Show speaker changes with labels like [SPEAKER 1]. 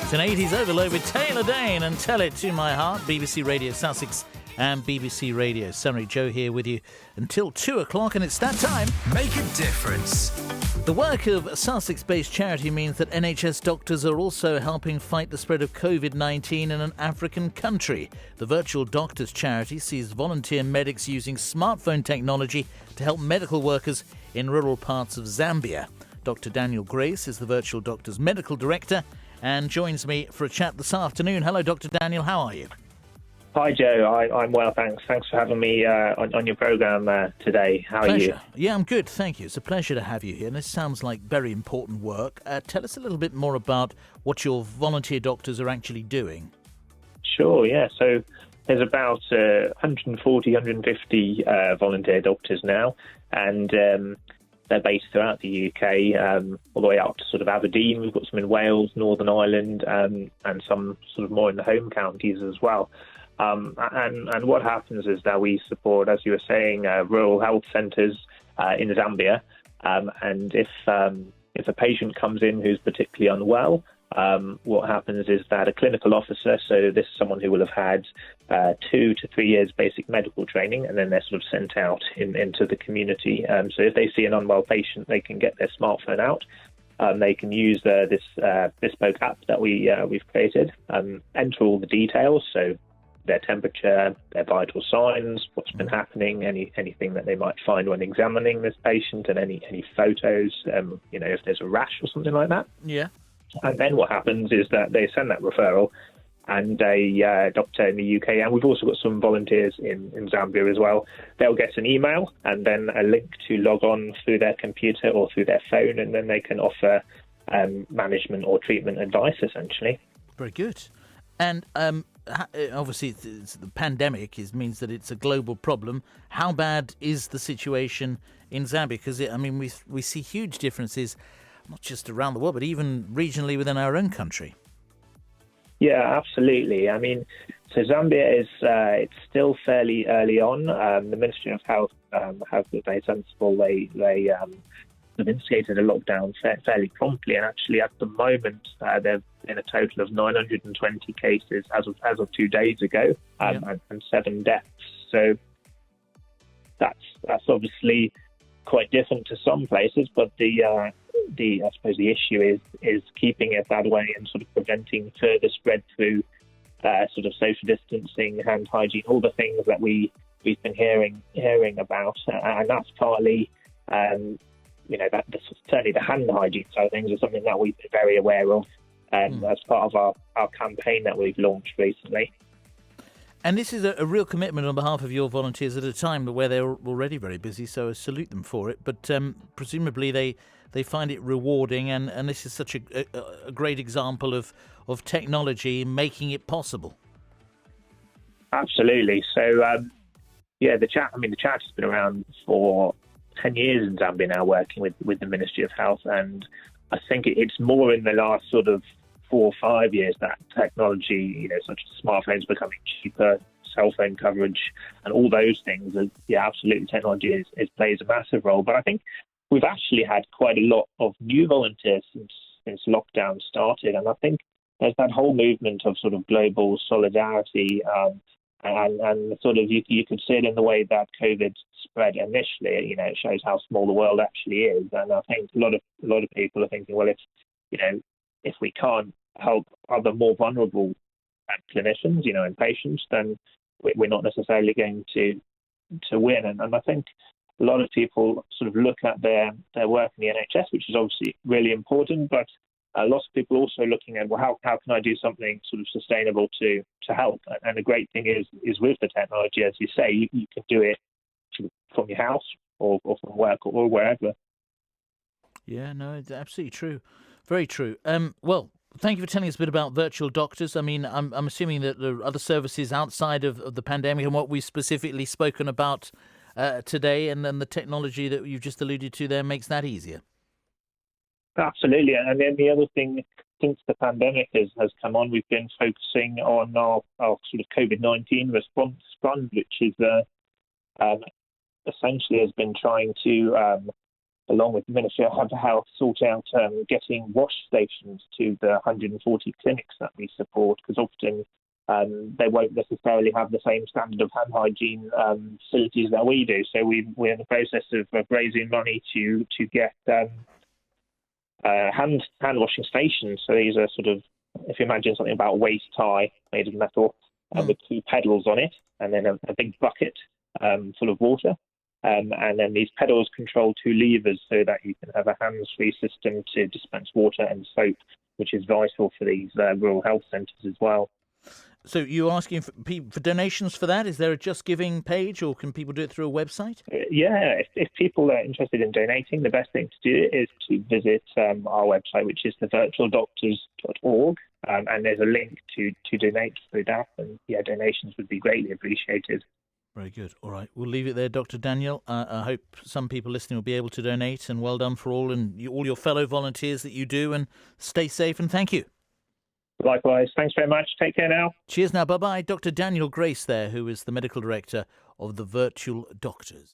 [SPEAKER 1] It's an 80s overload with Taylor Dane and Tell It To My Heart, BBC Radio Sussex and BBC Radio Surrey. Joe here with you until 2 o'clock, and it's that time.
[SPEAKER 2] Make a difference.
[SPEAKER 1] The work of a Sussex-based charity means that NHS doctors are also helping fight the spread of COVID-19 in an African country. The Virtual Doctors charity sees volunteer medics using smartphone technology to help medical workers in rural parts of Zambia. Dr. Daniel Grace is the Virtual Doctors medical director and joins me for a chat this afternoon. Hello, Dr. Daniel. How are you?
[SPEAKER 3] Hi, Joe. I'm well, thanks. Thanks for having me on your programme today. How are you?
[SPEAKER 1] Yeah, I'm good, thank you. It's a pleasure to have you here. And this sounds like very important work. Tell us a little bit more about what your volunteer doctors are actually doing.
[SPEAKER 3] Sure, yeah. So there's about 140, 150 volunteer doctors now, and they're based throughout the UK, all the way up to sort of Aberdeen. We've got some in Wales, Northern Ireland, and some sort of more in the home counties as well. And what happens is that we support, as you were saying, rural health centres in Zambia. And if a patient comes in who's particularly unwell, what happens is that a clinical officer, so this is someone who will have had 2 to 3 years basic medical training, and then they're sort of sent out into the community. So if they see an unwell patient, they can get their smartphone out. They can use this bespoke app that we've created, enter all the details, so their temperature, their vital signs, what's been happening, anything that they might find when examining this patient, and any photos, if there's a rash or something like that.
[SPEAKER 1] Yeah.
[SPEAKER 3] And then what happens is that they send that referral, and a doctor in the UK, and we've also got some volunteers in Zambia as well, they'll get an email and then a link to log on through their computer or through their phone, and then they can offer management or treatment advice, essentially.
[SPEAKER 1] Very good. And obviously the pandemic means that it's a global problem. How bad is the situation in Zambia? Because we see huge differences, not just around the world, but even regionally within our own country.
[SPEAKER 3] Yeah, absolutely. So Zambia is it's still fairly early on. The Ministry of Health have been very sensible. They have instigated a lockdown fairly promptly, and actually at the moment they've in a total of 920 cases as of 2 days ago, and 7 deaths. So that's obviously quite different to some places, but I suppose the issue is keeping it that way and sort of preventing further spread through sort of social distancing, hand hygiene, all the things that we've been hearing about, and that's partly. That's certainly the hand hygiene side of things is something that we've been very aware of as part of our campaign that we've launched recently.
[SPEAKER 1] And this is a real commitment on behalf of your volunteers at a time where they're already very busy, so I salute them for it. But presumably they find it rewarding, and this is such a great example of technology making it possible.
[SPEAKER 3] Absolutely. So, the charity's been around for 10 years in Zambia now, working with the Ministry of Health, and I think it's more in the last sort of 4 or 5 years that technology, such as smartphones becoming cheaper, cell phone coverage, and all those things. Absolutely, technology plays a massive role. But I think we've actually had quite a lot of new volunteers since lockdown started, and I think there's that whole movement of sort of global solidarity. And sort of you could see it in the way that COVID spread initially. It shows how small the world actually is, and I think a lot of people are thinking, well, if we can't help other more vulnerable clinicians, and patients, then we're not necessarily going to win. And I think a lot of people sort of look at their work in the NHS, which is obviously really important, but lots of people also looking at, well, how can I do something sort of sustainable to help? And the great thing is with the technology, as you say, you can do it from your house or from work or wherever.
[SPEAKER 1] Yeah, no, it's absolutely true. Very true. Well, thank you for telling us a bit about virtual doctors. I'm assuming that there are other services outside of the pandemic and what we've specifically spoken about today, and then the technology that you've just alluded to there makes that easier. Absolutely.
[SPEAKER 3] And then the other thing, since the pandemic has come on, we've been focusing on our sort of COVID-19 response fund, which is essentially has been trying to along with the Ministry of Health, sort out getting wash stations to the 140 clinics that we support, because often they won't necessarily have the same standard of hand hygiene facilities that we do. So we're in the process of raising money to get hand washing stations. So these are sort of, if you imagine something about a waist tie made of metal with two pedals on it, and then a big bucket full of water. And then these pedals control two levers so that you can have a hands-free system to dispense water and soap, which is vital for these rural health centres as well.
[SPEAKER 1] So you're asking for donations for that? Is there a Just Giving page, or can people do it through a website?
[SPEAKER 3] Yeah, if people are interested in donating, the best thing to do is to visit our website, which is thevirtualdoctors.org, and there's a link to donate through that. And donations would be greatly appreciated.
[SPEAKER 1] Very good. All right, we'll leave it there, Dr. Daniel. I hope some people listening will be able to donate, and well done for all your fellow volunteers that you do, and stay safe, and thank you.
[SPEAKER 3] Likewise. Thanks very much. Take care now.
[SPEAKER 1] Cheers now. Bye-bye. Dr. Daniel Grace there, who is the medical director of the Virtual Doctors.